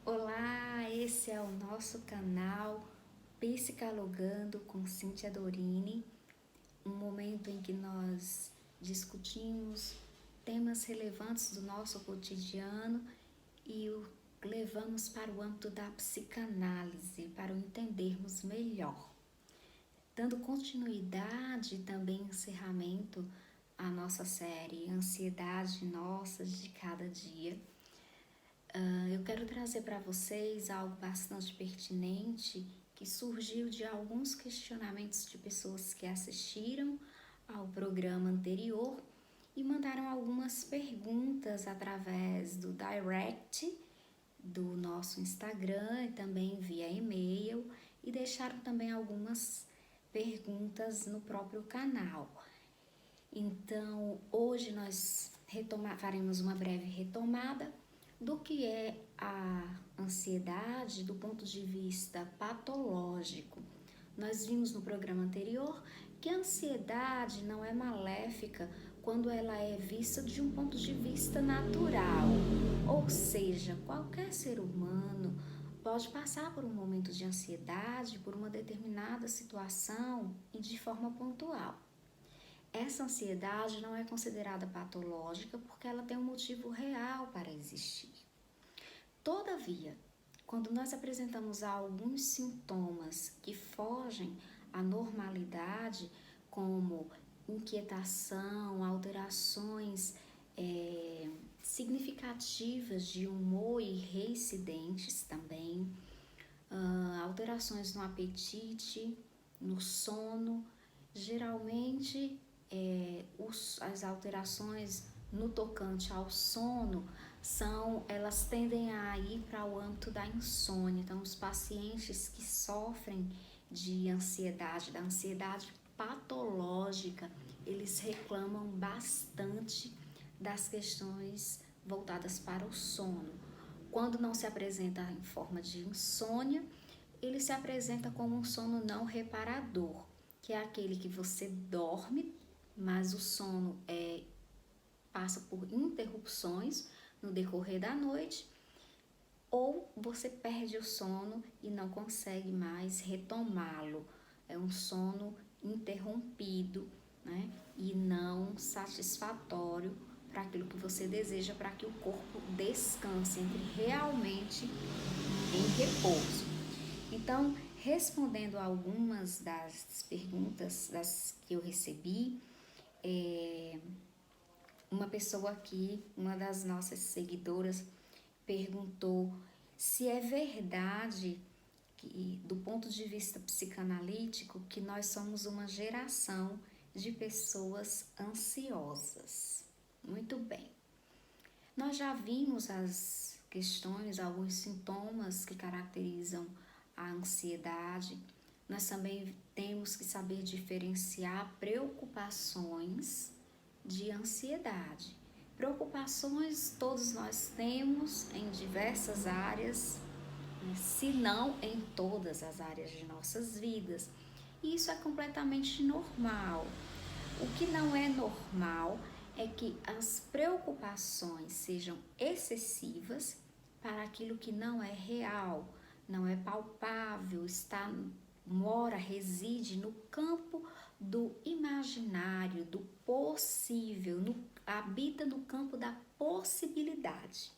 Olá, esse é o nosso canal Psicalogando com Cíntia Dorini, um momento em que nós discutimos temas relevantes do nosso cotidiano e o levamos para o âmbito da psicanálise, para o entendermos melhor. Dando continuidade e também encerramento à nossa série Ansiedade Nossa de Cada Dia, eu quero trazer para vocês algo bastante pertinente que surgiu de alguns questionamentos de pessoas que assistiram ao programa anterior e mandaram algumas perguntas através do direct do nosso Instagram e também via e-mail e deixaram também algumas perguntas no próprio canal. Então, hoje nós faremos uma breve retomada do que é a ansiedade do ponto de vista patológico. Nós vimos no programa anterior que a ansiedade não é maléfica quando ela é vista de um ponto de vista natural, ou seja, qualquer ser humano pode passar por um momento de ansiedade por uma determinada situação e de forma pontual. Essa ansiedade não é considerada patológica porque ela tem um motivo real para existir. Todavia, quando nós apresentamos alguns sintomas que fogem à normalidade, como inquietação, alterações significativas de humor e reincidentes também, alterações no apetite, no sono, geralmente as alterações no tocante ao sono elas tendem a ir para o âmbito da insônia. Então, os pacientes que sofrem de ansiedade, da ansiedade patológica, eles reclamam bastante das questões voltadas para o sono. Quando não se apresenta em forma de insônia, ele se apresenta como um sono não reparador, que é aquele que você dorme, mas o sono passa por interrupções no decorrer da noite, ou você perde o sono e não consegue mais retomá-lo. É um sono interrompido, né? E não satisfatório para aquilo que você deseja, para que o corpo descanse, entre realmente em repouso. Então, respondendo a algumas das perguntas que eu recebi, uma pessoa aqui, uma das nossas seguidoras, perguntou se é verdade que, do ponto de vista psicanalítico, que nós somos uma geração de pessoas ansiosas. Muito bem. Nós já vimos as questões, alguns sintomas que caracterizam a ansiedade. Nós também temos que saber diferenciar preocupações de ansiedade. Preocupações todos nós temos em diversas áreas, se não em todas as áreas de nossas vidas. E isso é completamente normal. O que não é normal é que as preocupações sejam excessivas para aquilo que não é real, não é palpável, reside no campo do imaginário, do possível, habita no campo da possibilidade.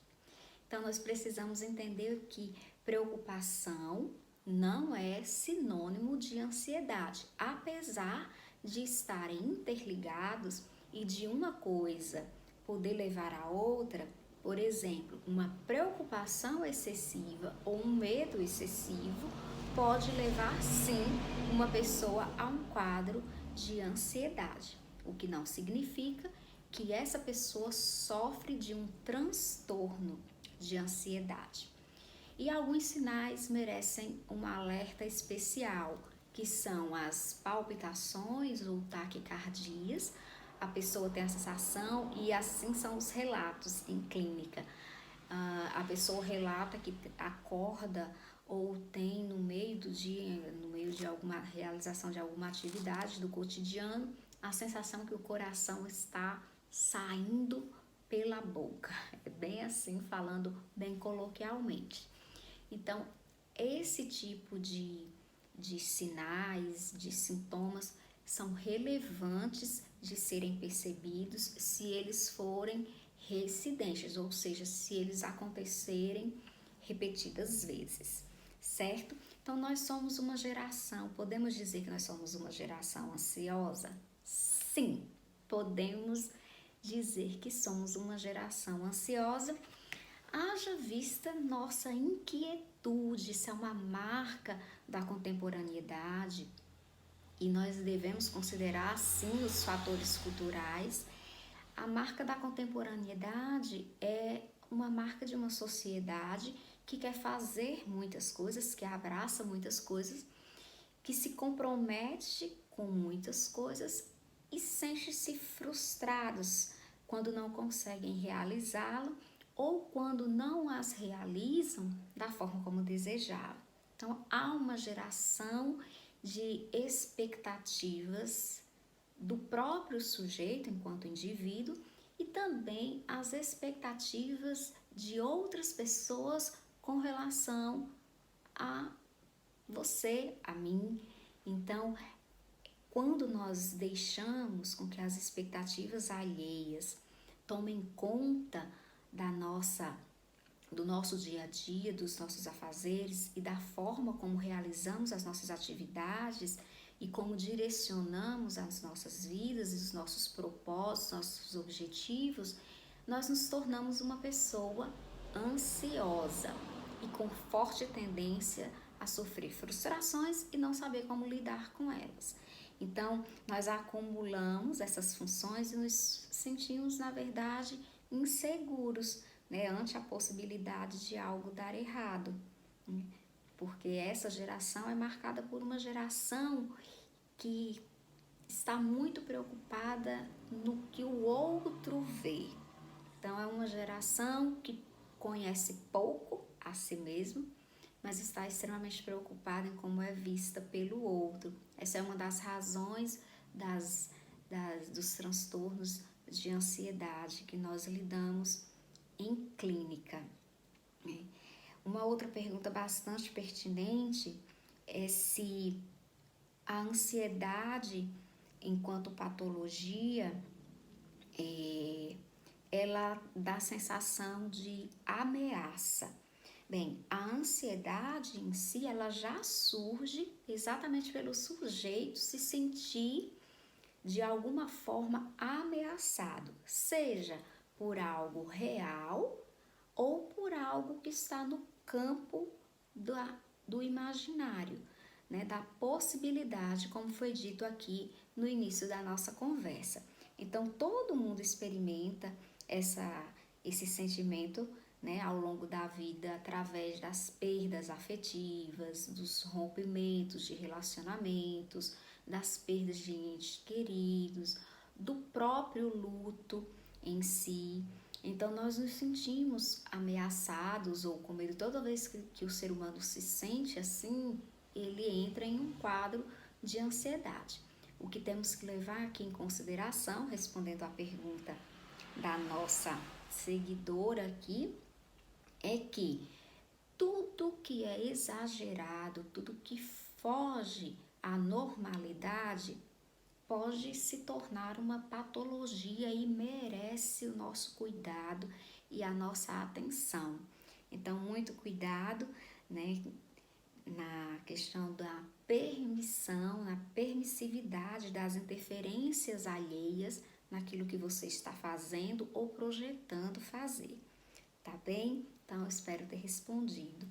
Então, nós precisamos entender que preocupação não é sinônimo de ansiedade, apesar de estarem interligados e de uma coisa poder levar a outra. Por exemplo, uma preocupação excessiva ou um medo excessivo pode levar, sim, uma pessoa a um quadro de ansiedade, o que não significa que essa pessoa sofre de um transtorno de ansiedade. E alguns sinais merecem um alerta especial, que são as palpitações ou taquicardias. A pessoa tem a sensação, e assim são os relatos em clínica. A pessoa relata que acorda ou tem no meio do dia, no meio de alguma realização de alguma atividade do cotidiano, a sensação que o coração está saindo pela boca. É bem assim, falando bem coloquialmente. Então, esse tipo de sinais, de sintomas, são relevantes de serem percebidos se eles forem reincidentes, ou seja, se eles acontecerem repetidas vezes, certo? Então, nós somos uma geração, podemos dizer que nós somos uma geração ansiosa? Sim, podemos dizer que somos uma geração ansiosa, haja vista nossa inquietude, isso é uma marca da contemporaneidade e nós devemos considerar sim os fatores culturais. A marca da contemporaneidade é uma marca de uma sociedade que quer fazer muitas coisas, que abraça muitas coisas, que se compromete com muitas coisas e sente-se frustrados quando não conseguem realizá-lo ou quando não as realizam da forma como desejavam. Então, há uma geração de expectativas do próprio sujeito enquanto indivíduo e também as expectativas de outras pessoas com relação a você, a mim. Então, quando nós deixamos com que as expectativas alheias tomem conta do nosso dia a dia, dos nossos afazeres e da forma como realizamos as nossas atividades e como direcionamos as nossas vidas e os nossos propósitos, nossos objetivos, nós nos tornamos uma pessoa ansiosa e com forte tendência a sofrer frustrações e não saber como lidar com elas. Então, nós acumulamos essas funções e nos sentimos, na verdade, inseguros, né, ante a possibilidade de algo dar errado, né? Porque essa geração é marcada por uma geração que está muito preocupada no que o outro vê. Então, é uma geração que conhece pouco a si mesmo, mas está extremamente preocupada em como é vista pelo outro. Essa é uma das razões dos transtornos de ansiedade que nós lidamos em clínica. Uma outra pergunta bastante pertinente é se a ansiedade, enquanto patologia, ela dá sensação de ameaça. Bem, a ansiedade em si, ela já surge exatamente pelo sujeito se sentir de alguma forma ameaçado, seja por algo real ou por algo que está no campo do imaginário, né, da possibilidade, como foi dito aqui no início da nossa conversa. Então, todo mundo experimenta esse sentimento, né, ao longo da vida, através das perdas afetivas, dos rompimentos de relacionamentos, das perdas de entes queridos, do próprio luto em si. Então, nós nos sentimos ameaçados ou com medo. Toda vez que o ser humano se sente assim, ele entra em um quadro de ansiedade. O que temos que levar aqui em consideração, respondendo à pergunta da nossa seguidora aqui, é que tudo que é exagerado, tudo que foge à normalidade, pode se tornar uma patologia e merece o nosso cuidado e a nossa atenção. Então, muito cuidado, né, na questão da permissão, na permissividade das interferências alheias naquilo que você está fazendo ou projetando fazer, tá bem? Então, eu espero ter respondido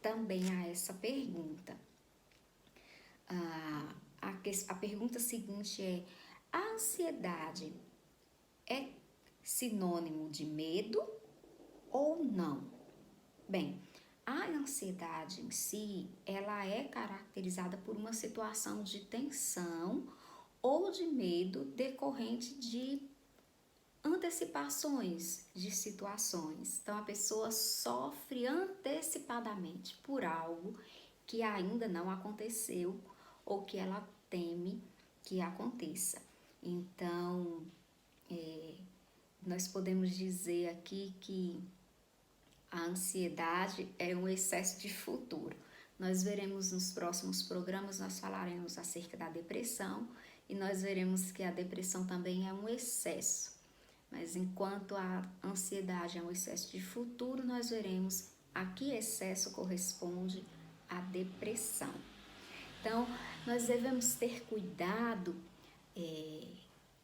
também a essa pergunta. A pergunta seguinte é: a ansiedade é sinônimo de medo ou não? Bem, a ansiedade em si, ela é caracterizada por uma situação de tensão ou de medo decorrente de antecipações de situações. Então, a pessoa sofre antecipadamente por algo que ainda não aconteceu ou que ela teme que aconteça. Então, nós podemos dizer aqui que a ansiedade é um excesso de futuro. Nós veremos nos próximos programas, nós falaremos acerca da depressão e nós veremos que a depressão também é um excesso. Mas enquanto a ansiedade é um excesso de futuro, nós veremos a que excesso corresponde à depressão. Então, nós devemos ter cuidado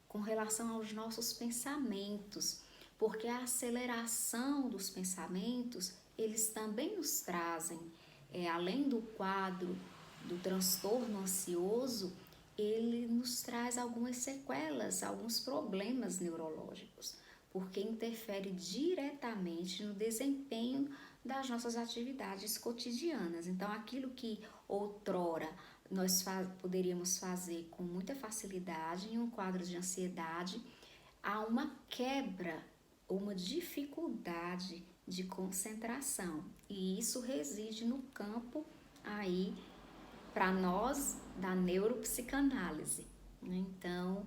com relação aos nossos pensamentos, porque a aceleração dos pensamentos, eles também nos trazem, além do quadro do transtorno ansioso, ele nos traz algumas sequelas, alguns problemas neurológicos, porque interfere diretamente no desempenho das nossas atividades cotidianas. Então, aquilo que outrora nós poderíamos fazer com muita facilidade em um quadro de ansiedade, há uma quebra, uma dificuldade de concentração, e isso reside no campo aí para nós da neuropsicanálise, né? Então,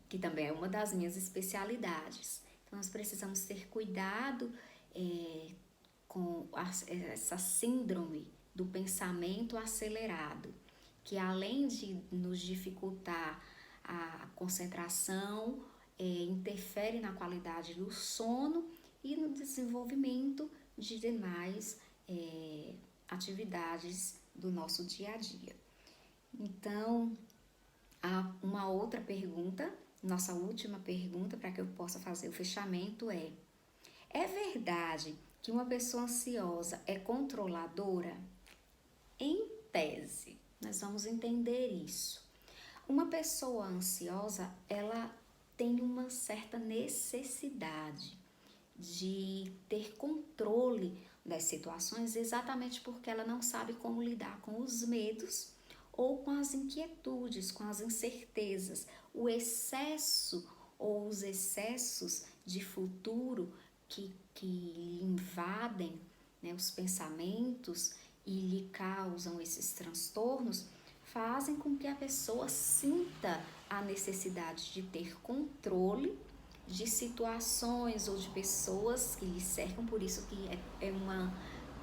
que também é uma das minhas especialidades. Então, nós precisamos ter cuidado com essa síndrome do pensamento acelerado, que além de nos dificultar a concentração, interfere na qualidade do sono e no desenvolvimento de demais atividades do nosso dia a dia. Então, há uma outra pergunta, nossa última pergunta, para que eu possa fazer o fechamento é verdade que uma pessoa ansiosa é controladora? Em tese, nós vamos entender isso. Uma pessoa ansiosa, ela tem uma certa necessidade de ter controle das situações, exatamente porque ela não sabe como lidar com os medos ou com as inquietudes, com as incertezas. O excesso ou os excessos de futuro que invadem, né, os pensamentos e lhe causam esses transtornos, fazem com que a pessoa sinta a necessidade de ter controle de situações ou de pessoas que lhe cercam. Por isso que é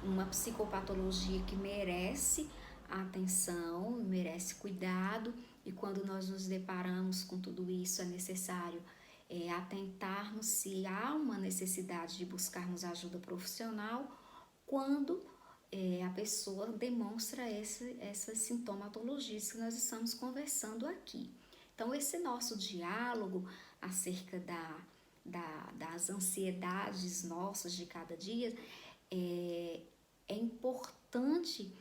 uma psicopatologia que merece atenção, merece cuidado, e quando nós nos deparamos com tudo isso, é necessário atentarmos se há uma necessidade de buscarmos ajuda profissional quando a pessoa demonstra essas sintomatologias que nós estamos conversando aqui. Então, esse nosso diálogo acerca das ansiedades nossas de cada dia é importante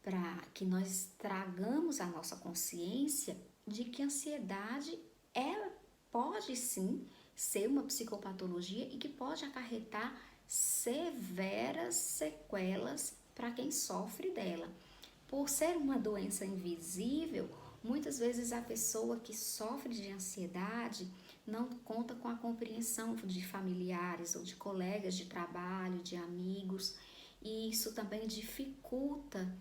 para que nós tragamos a nossa consciência de que a ansiedade pode sim ser uma psicopatologia e que pode acarretar severas sequelas para quem sofre dela. Por ser uma doença invisível, muitas vezes a pessoa que sofre de ansiedade não conta com a compreensão de familiares ou de colegas de trabalho, de amigos, e isso também dificulta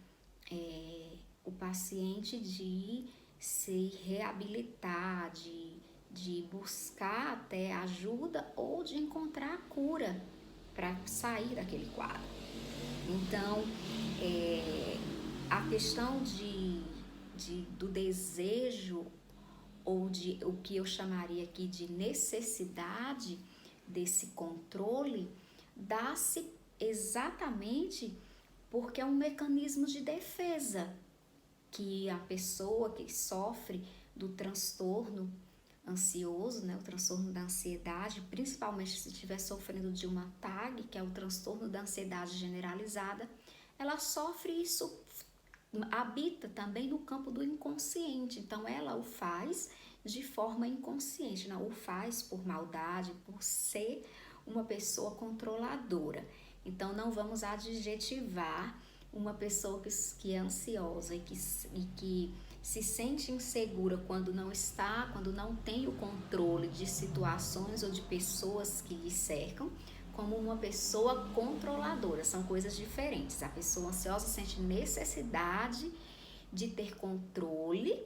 o paciente de se reabilitar, de buscar até ajuda ou de encontrar a cura para sair daquele quadro. Então, a questão do desejo ou de o que eu chamaria aqui de necessidade desse controle dá-se exatamente porque é um mecanismo de defesa que a pessoa que sofre do transtorno ansioso, né, o transtorno da ansiedade, principalmente se estiver sofrendo de uma TAG, que é o transtorno da ansiedade generalizada, ela sofre isso, habita também no campo do inconsciente. Então, ela o faz de forma inconsciente, não o faz por maldade, por ser uma pessoa controladora. Então, não vamos adjetivar uma pessoa que é ansiosa e que se sente insegura quando não tem o controle de situações ou de pessoas que lhe cercam, como uma pessoa controladora. São coisas diferentes. A pessoa ansiosa sente necessidade de ter controle,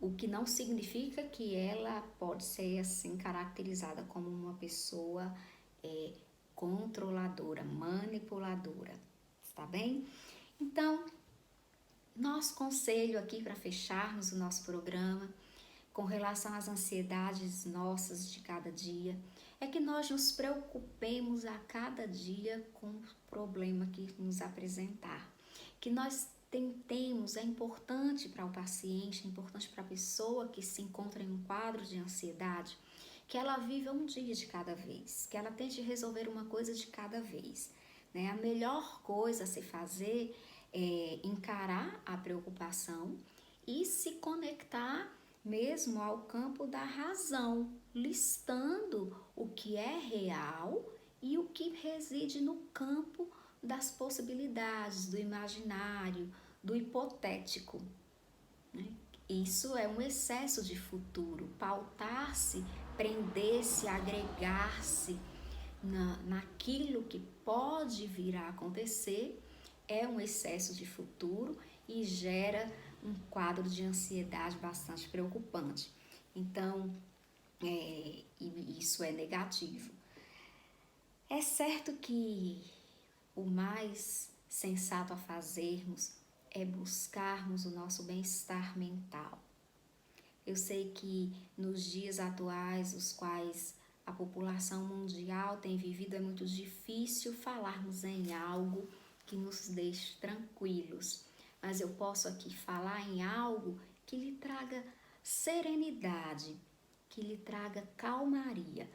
o que não significa que ela pode ser assim caracterizada como uma pessoa controladora, manipuladora, tá bem? Então, nosso conselho aqui para fecharmos o nosso programa com relação às ansiedades nossas de cada dia é que nós nos preocupemos a cada dia com o problema que nos apresentar, que nós tentemos, é importante para o paciente, é importante para a pessoa que se encontra em um quadro de ansiedade, que ela viva um dia de cada vez, que ela tente resolver uma coisa de cada vez, né? A melhor coisa a se fazer é encarar a preocupação e se conectar mesmo ao campo da razão, listando o que é real e o que reside no campo das possibilidades, do imaginário, do hipotético, né? Isso é um excesso de futuro, pautar-se, prender-se, agregar-se naquilo que pode vir a acontecer é um excesso de futuro e gera um quadro de ansiedade bastante preocupante. Então, isso é negativo. É certo que o mais sensato a fazermos é buscarmos o nosso bem-estar mental. Eu sei que nos dias atuais, os quais a população mundial tem vivido, é muito difícil falarmos em algo que nos deixe tranquilos. Mas eu posso aqui falar em algo que lhe traga serenidade, que lhe traga calmaria.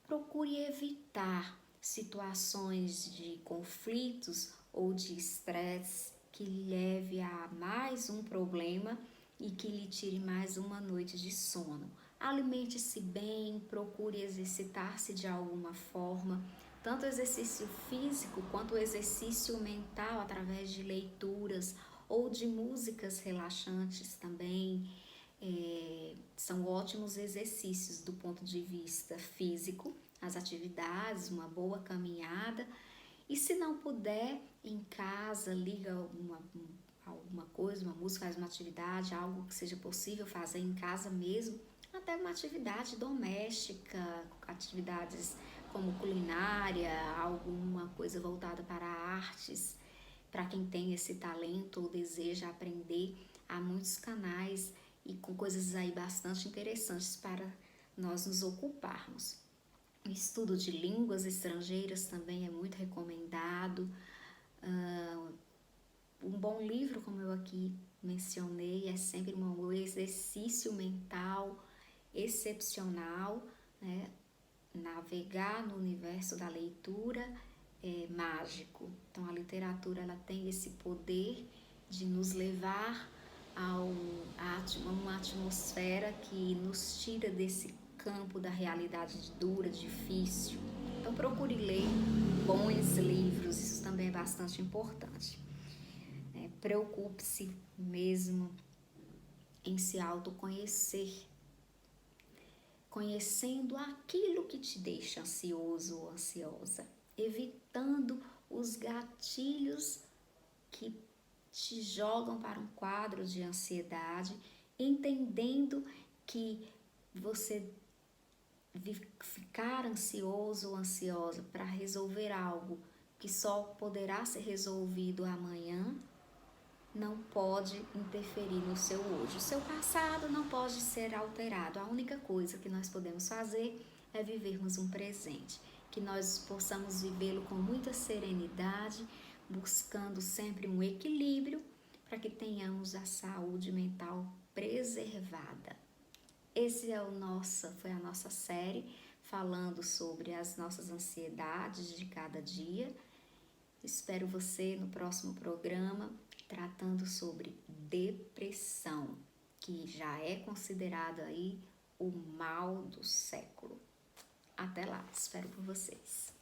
Procure evitar situações de conflitos ou de estresse que lhe leve a mais um problema e que lhe tire mais uma noite de sono. Alimente-se bem, procure exercitar-se de alguma forma, tanto o exercício físico quanto o exercício mental através de leituras ou de músicas relaxantes também. São ótimos exercícios do ponto de vista físico, as atividades, uma boa caminhada. E se não puder, em casa, liga alguma coisa, uma música, faz uma atividade, algo que seja possível fazer em casa mesmo, até uma atividade doméstica, atividades como culinária, alguma coisa voltada para artes. Para quem tem esse talento ou deseja aprender, há muitos canais e com coisas aí bastante interessantes para nós nos ocuparmos. O estudo de línguas estrangeiras também é muito recomendado. Um bom livro, como eu aqui mencionei, é sempre um exercício mental excepcional, né? Navegar no universo da leitura é mágico. Então a literatura ela tem esse poder de nos levar a uma atmosfera que nos tira desse campo da realidade dura, difícil. Então procure ler bons livros, isso também é bastante importante. Preocupe-se mesmo em se autoconhecer, conhecendo aquilo que te deixa ansioso ou ansiosa, evitando os gatilhos que te jogam para um quadro de ansiedade, entendendo que você ficar ansioso ou ansiosa para resolver algo que só poderá ser resolvido amanhã, não pode interferir no seu hoje. O seu passado não pode ser alterado. A única coisa que nós podemos fazer é vivermos um presente, que nós possamos vivê-lo com muita serenidade, buscando sempre um equilíbrio para que tenhamos a saúde mental preservada. Foi a nossa série falando sobre as nossas ansiedades de cada dia. Espero você no próximo programa, tratando sobre depressão, que já é considerado aí o mal do século. Até lá, espero por vocês.